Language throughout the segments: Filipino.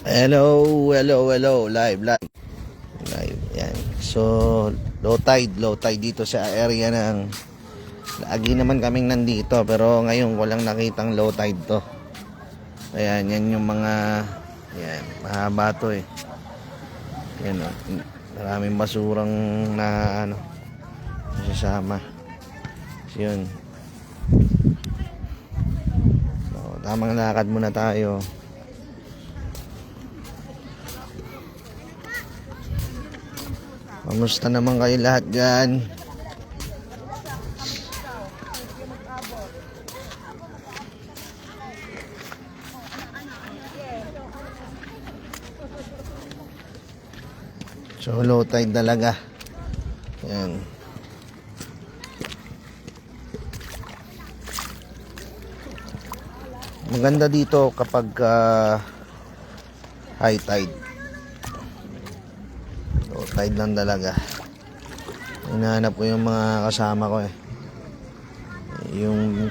Hello, hello, hello. Live. Yan. So, low tide dito sa area ng lagi naman kaming nandito, pero ngayon walang nakitang low tide to. Ayan, yan yung mga yan, mahaba to eh. Yan oh. Maraming basurang na ano sasama. So, yun. So, tamang lakad muna tayo. Kamusta naman kayo lahat dyan? So low tide talaga. Yan. Maganda dito kapag high tide. Low tide lang talaga. Hinahanap ko yung mga kasama ko eh. Yung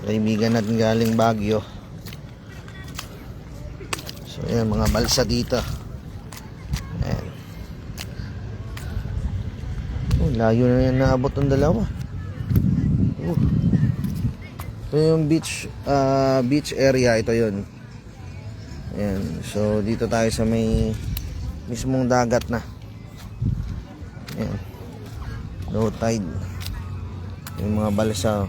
kaibigan natin galing Baguio. So yan, mga balsa dito. Ayan. Oh, layo na yan, naabot ng dalawa. Ito yung beach area, ito yun. Ayan. So dito tayo sa may mismong dagat na. Ayan. Low tide. Yung mga balsa.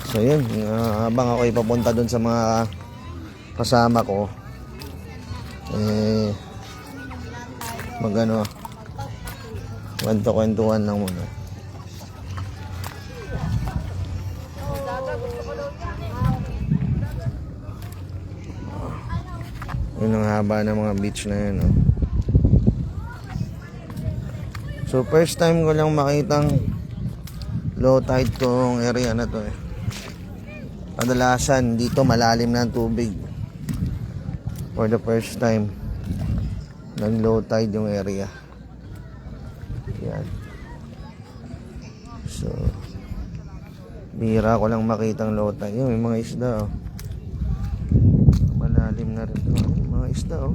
So yun, habang ako ipapunta dun sa mga kasama ko, magano kwento-kwentuhan lang muna. Yun ang haba ng mga beach na yun, oh. So first time ko lang makitang low tide tong area na to eh. Kadalasan dito malalim na ang tubig. For the first time nag low tide yung area. Yan. So bihira ko lang makitang low tide. Yung may mga isda, oh. Malalim na rin to. Mga isda, oh.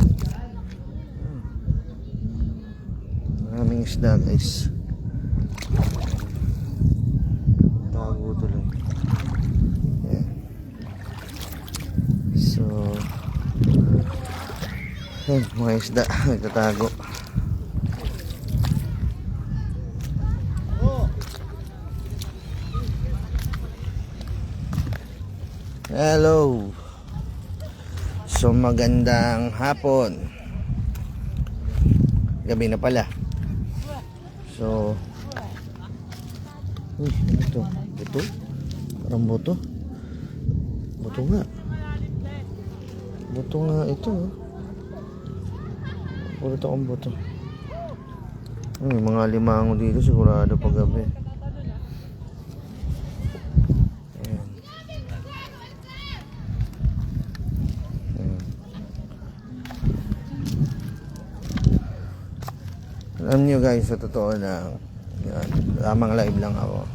Maraming isda, guys. Tago tuloy. Yan. So yan, mga isda nagtatago. Hello. So magandang hapon. Gabi na pala. So uy, ano to? Buto? Parang buto. Buto nga. Buto nga ito, oh. Puro to ang buto. May mga limango dito sigurado pag gabi. Ayan. Ayan. Alam nyo guys, sa totoo lang, yan, lamang live lang ako.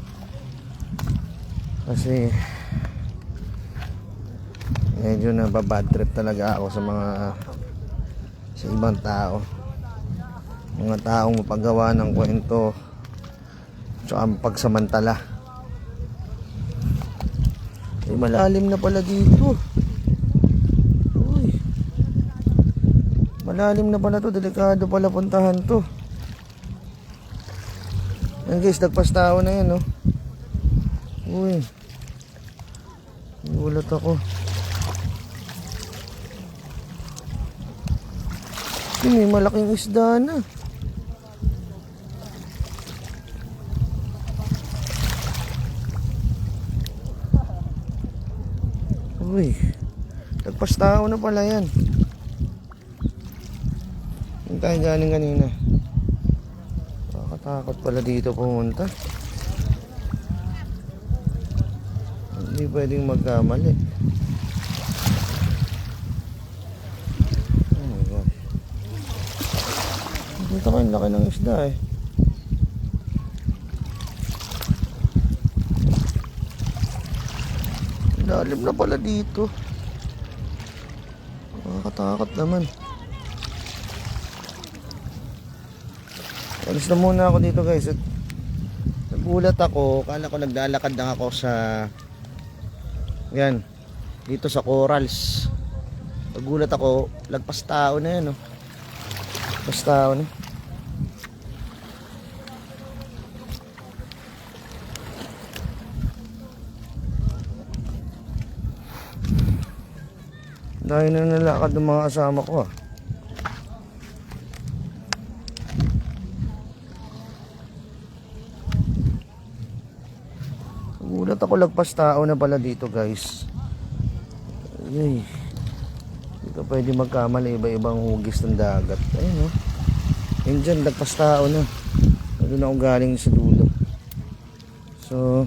Kasi medyo nababad trip talaga ako sa ibang tao. Mga taong mapagawa ng kwento tsaka pagsamantala. Malalim na pala dito. Uy, malalim na pala to. Delikado pala puntahan to. Yan guys, nagpas tao na yan, oh. Uy, gulat ako. May malaking isda na. Uy, nagpas tao na pala yan. Saan tayo galing kanina? Nakakatakot pala dito pumunta. Hindi pwedeng magkamali. Oh my God. Dito kayo, laki ng isda eh. Lalim na pala dito. Nakakatakot naman. Alis na muna ako dito guys. At nagulat ako. Kala ko naglalakad lang ako sa yan, dito sa corals. Nagulat ako. Lagpas tao na yan, oh. Lagpas tao na. Dahil na nalakad ng mga kasama ko, ah. Nagulat ako, lagpas tao na pala dito guys. Ay, dito pwede magkamali, iba-ibang hugis ng dagat. Ayun, oh. Ayun dyan, lagpas tao na. Doon ako galing sa dulo. So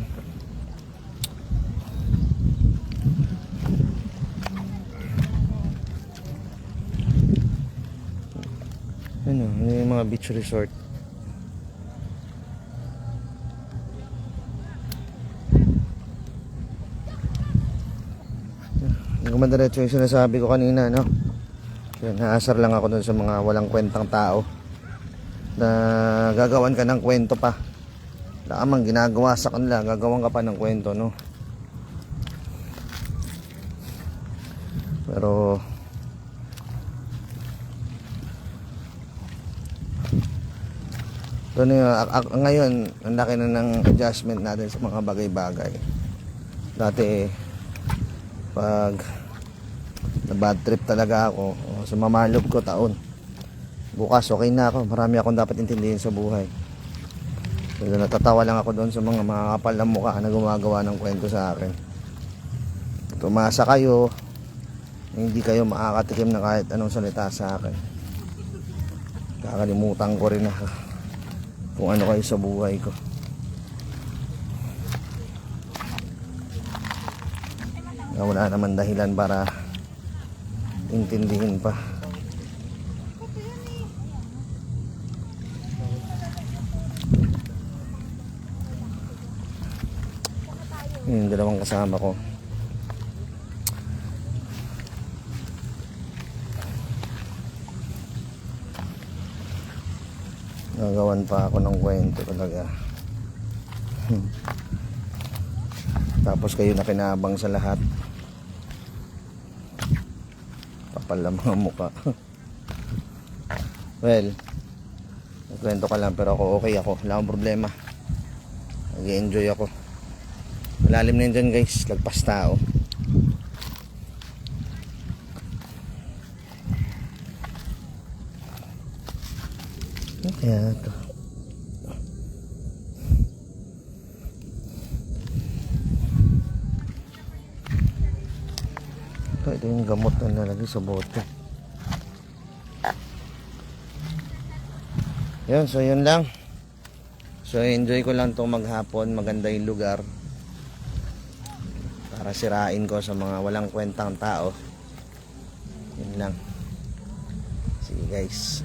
ano, yung mga beach resort. Gumadiretso yung sinasabi ko kanina, no? Yan, naasar lang ako dun sa mga walang kwentang tao na gagawan ka ng kwento pa. Lamang ginagawa sa kanila, gagawan ka pa ng kwento, no? Pero ngayon, ang laki na ng adjustment natin sa mga bagay-bagay. Dati, pag na bad trip talaga ako, sumamalob ko taon. Bukas, okay na ako. Marami akong dapat intindihin sa buhay. Pero natatawa lang ako doon sa mga makakapal na mukha na gumagawa ng kwento sa akin. Tumasa kayo, hindi kayo makakatikim na kahit anong salita sa akin. Kakalimutan ko rin na kung ano kayo sa buhay ko. Wala naman dahilan para intindihin pa. Yung dalawang kasama ko, nagawan pa ako ng kwento talaga. Tapos kayo na kinabang sa lahat. Kapal lang mga mukha. Well, nagkwento ka lang pero ako okay ako. Wala akong problema. Nag-enjoy ako. Malalim na yun dyan guys. Lagpas tao. Kaya ito. Ito yung gamot na nalagay sa bote. Yun, so yun lang. So enjoy ko lang itong maghapon. Maganda yung lugar para sirain ko sa mga walang kwentang tao. Yun lang. Sige guys.